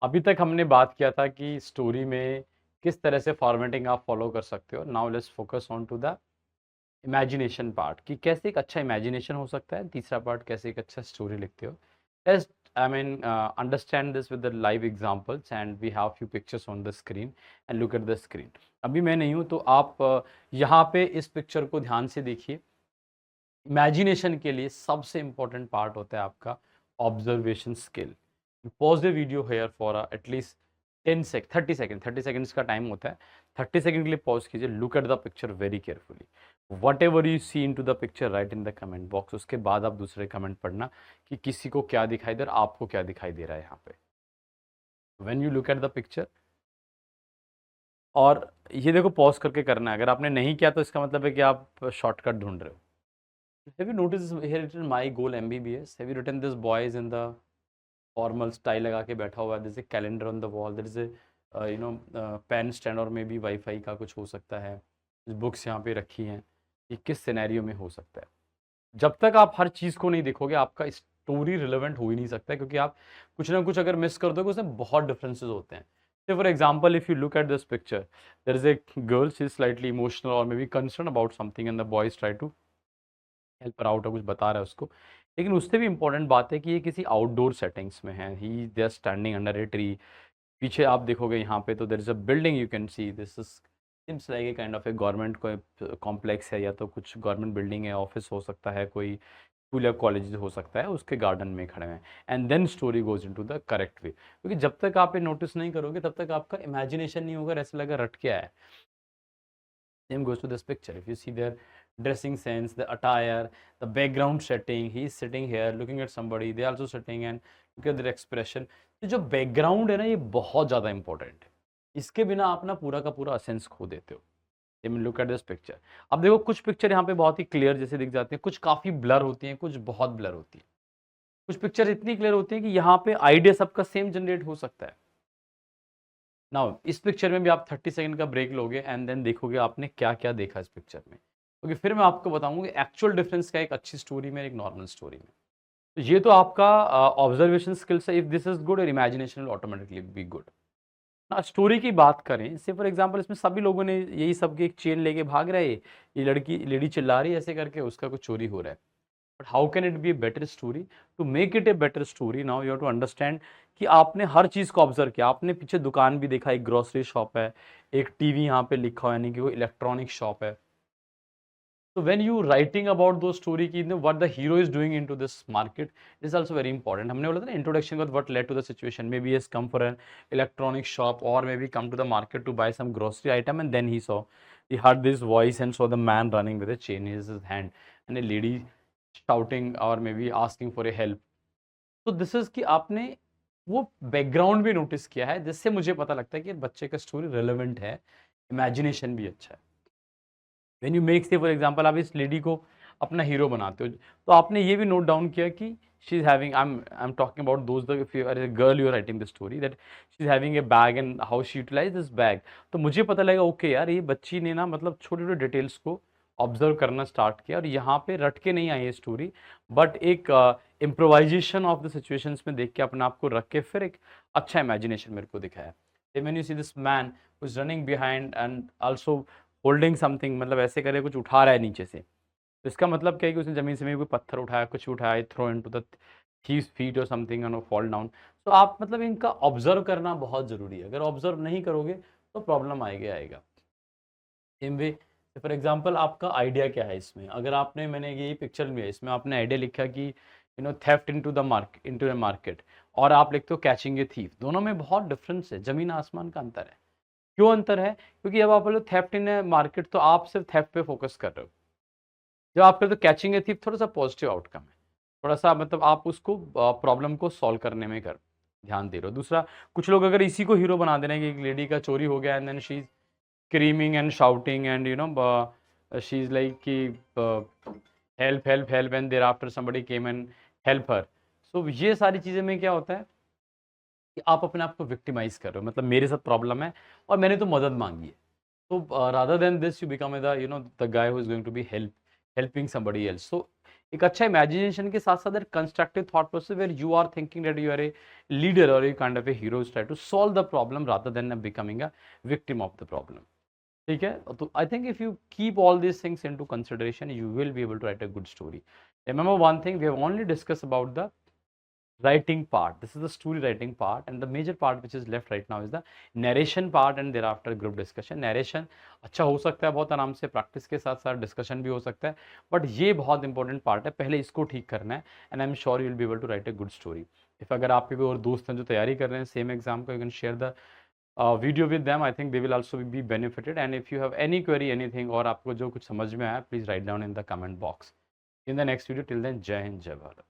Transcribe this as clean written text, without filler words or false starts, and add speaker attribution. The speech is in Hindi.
Speaker 1: अभी तक हमने बात किया था कि स्टोरी में किस तरह से फॉर्मेटिंग आप फॉलो कर सकते हो। Now let's focus on to the imagination part कि कैसे एक अच्छा इमेजिनेशन हो सकता है। तीसरा पार्ट कैसे एक अच्छा स्टोरी लिखते हो। Let's I mean understand this with the live examples and we have few pictures on the screen and look at the screen. अभी मैं नहीं हूँ तो आप यहाँ पे इस पिक्चर को ध्यान से देखिए। इमेजिनेशन के लिए सबसे इंपॉर्टेंट पार्ट होता है आपका observation skill. Pause the video here for at least 30 seconds का टाइम होता है। 30 सेकेंड के लिए पॉज कीजिए, look at the picture very carefully. Whatever you see into the picture write in the comment box. उसके बाद आप दूसरे कमेंट पढ़ना कि किसी को क्या दिखाई दे रहा है, आपको क्या दिखाई दे रहा है यहाँ पे। When you look at the picture, और ये देखो पॉज करके करना है। अगर आपने नहीं किया तो इसका मतलब है कि आप शॉर्टकट ढूंढ रहे हो। Have you noticed here written my goal MBBS? Have you written this boy is in the formal style लगा के बैठा हुआ है? There's a calendar on the wall. There is a pen stand और मे बी वाईफाई का कुछ हो सकता है। बुक्स यहाँ पे रखी हैं। ये किस सिनेरियो में हो सकता है? जब तक आप हर चीज़ को नहीं देखोगे आपका स्टोरी रिलेवेंट हो ही नहीं सकता है, क्योंकि आप कुछ ना कुछ अगर मिस कर दोगे उसमें बहुत डिफरेंसेस होते हैं। So for example, if you look at this picture, there is a girl, she is slightly emotional or maybe concerned about something and the boys try to help out है, कुछ बता रहा है उसको। लेकिन उससे भी इम्पोर्टेंट बात है कि ये किसी आउटडोर सेटिंग्स में है। He they are standing under a tree. पीछे आप देखोगे यहाँ पे तो there is a building, you can see this is seems like a kind of a government कोई कॉम्प्लेक्स है, या तो कुछ गवर्नमेंट बिल्डिंग है, ऑफिस हो सकता है, कोई स्कूल या कॉलेज हो सकता है, उसके गार्डन में खड़े हैं। And then story goes into the correct way, क्योंकि जब तक आप ये नोटिस नहीं करोगे तब तक आपका इमेजिनेशन नहीं होगा, ऐसा लगा रट के आया है। Same goes to this picture. If you see their dressing sense, the attire, the background setting, he is sitting here looking at somebody, they are also sitting and look at their expression. तो जो बैकग्राउंड है ना, ये बहुत ज़्यादा इंपॉर्टेंट है। इसके बिना आप ना पूरा का पूरा असेंस खो देते हो। I mean look at this picture. अब देखो कुछ पिक्चर यहाँ पे बहुत ही क्लियर जैसे दिख जाती हैं, कुछ काफ़ी ब्लर होती हैं, कुछ बहुत ब्लर होती हैं। कुछ पिक्चर इतनी क्लियर होती हैं कि यहाँ पे आइडिया सबका सेम जनरेट हो सकता है। नाउ इस पिक्चर में भी आप 30 सेकंड का ब्रेक लोगे एंड देन देखोगे आपने क्या-क्या देखा इस पिक्चर में। क्योंकि फिर मैं आपको बताऊँगा कि एक्चुअल डिफरेंस क्या है एक अच्छी स्टोरी में, एक नॉर्मल स्टोरी में। तो ये तो आपका ऑब्जर्वेशन स्किल्स है। If this is good, your imagination will automatically be good. ना स्टोरी की बात करें, से फॉर एग्जांपल इसमें सभी लोगों ने यही सब की एक चेन लेके भाग रहा है, ये लड़की लेडी चिल्ला रही है ऐसे करके, उसका कुछ चोरी हो रहा है। But how can it be a better story? To make it a better story, now you have to understand कि आपने हर चीज़ को ऑब्जर्व किया। आपने पीछे दुकान भी देखा, एक ग्रोसरी शॉप है, एक टीवी यहाँ पे लिखा हुआ है, यानी कि वो इलेक्ट्रॉनिक शॉप है। So when you writing about those story की what the hero is doing into this market is also very important. हमने बोला था ना introduction का what led to the situation. Maybe he has come for an electronic shop or maybe come to the market to buy some grocery item, and then he heard this voice and saw the man running with a chain in his hand and a lady shouting or maybe asking for a help. तो दिस इज कि आपने वो बैकग्राउंड भी नोटिस किया है, जिससे मुझे पता लगता है कि बच्चे का स्टोरी रेलेवेंट है, इमेजिनेशन भी अच्छा है। व्हेन यू मेक से फॉर एग्जांपल आप इस लेडी को अपना हीरो बनाते हो, तो आपने ये भी नोट डाउन किया कि she is having, I am talking about those the, if you are a girl you are writing the story that she is having a bag and how she utilize this bag. तो मुझे पता लगा ओके यार, ये बच्ची ने ना मतलब छोटे छोटे डिटेल्स को ऑब्जर्व करना स्टार्ट किया, और यहाँ पे रट के नहीं आई है स्टोरी, बट एक इम्प्रोवाइजेशन ऑफ द सिचुएशंस में देख के अपने आप को रख के फिर एक अच्छा इमेजिनेशन मेरे को दिखाया। When you see this man who is running behind and also holding something, मतलब ऐसे करे कुछ उठा रहा है नीचे से, तो इसका मतलब क्या है कि उसने ज़मीन से में कोई पत्थर उठाया, कुछ उठाया, throw into the thieves feet और समथिंग एंड फॉल डाउन। तो आप मतलब इनका ऑब्जर्व करना बहुत ज़रूरी है। अगर ऑब्जर्व नहीं करोगे तो प्रॉब्लम आएगा आएगा। सेम वे फॉर एग्जांपल आपका आइडिया क्या है इसमें, अगर आपने, मैंने ये पिक्चर में इसमें आपने आइडिया लिखा कि theft into the market, into the market, और आप लिखते हो कैचिंग ए थीफ, दोनों में बहुत डिफरेंस है, ज़मीन आसमान का अंतर है। क्यों अंतर है? क्योंकि जब आप बोलो थेफ्ट इन ए मार्केट तो आप सिर्फ थेफ्ट पे फोकस कर रहे हो। जब आप करते हो कैचिंग ए थीफ, थोड़ा सा पॉजिटिव आउटकम है, थोड़ा सा मतलब आप उसको प्रॉब्लम को सॉल्व करने में कर ध्यान दे रहे हो। दूसरा, कुछ लोग अगर इसी को हीरो बना दे रहे हैं कि एक लेडी का चोरी हो गया and then she is screaming and shouting and she is like कि help help help, and there after somebody came and help her. So ये सारी चीज़ें में क्या होता है कि आप अपने आप को विक्टिमाइज कर रहे हो, मतलब मेरे साथ प्रॉब्लम है और मैंने तो मदद मांगी है। So rather than this, you become the the guy who is going to be helping somebody else. So एक अच्छा इमेजिनेशन के साथ साथ constructive thought process where you are thinking that you are a leader और you kind of a hero try to solve the problem rather than becoming a victim of the problem. ठीक है, तो I think if you keep all these things into consideration you will be able to write a good story. Remember one thing, we have only discuss about the writing part. This is the story writing part, and the major part which is left right now is the narration part and thereafter group discussion. Narration अच्छा हो सकता है बहुत आराम से, प्रैक्टिस के साथ साथ डिस्कशन भी हो सकता है, बट ये बहुत इंपॉर्टेंट पार्ट है, पहले इसको ठीक करना है and I am sure you will be able to write a good story. If अगर आपके कोई और दोस्त हैं जो तैयारी कर रहे हैं सेम एग्जाम का, you can share the video with them, I think they will also be benefited. And if you have any query anything और आपको जो कुछ समझ में आया please write down in the comment box. In the next video, till then जय हिंद जय भारत।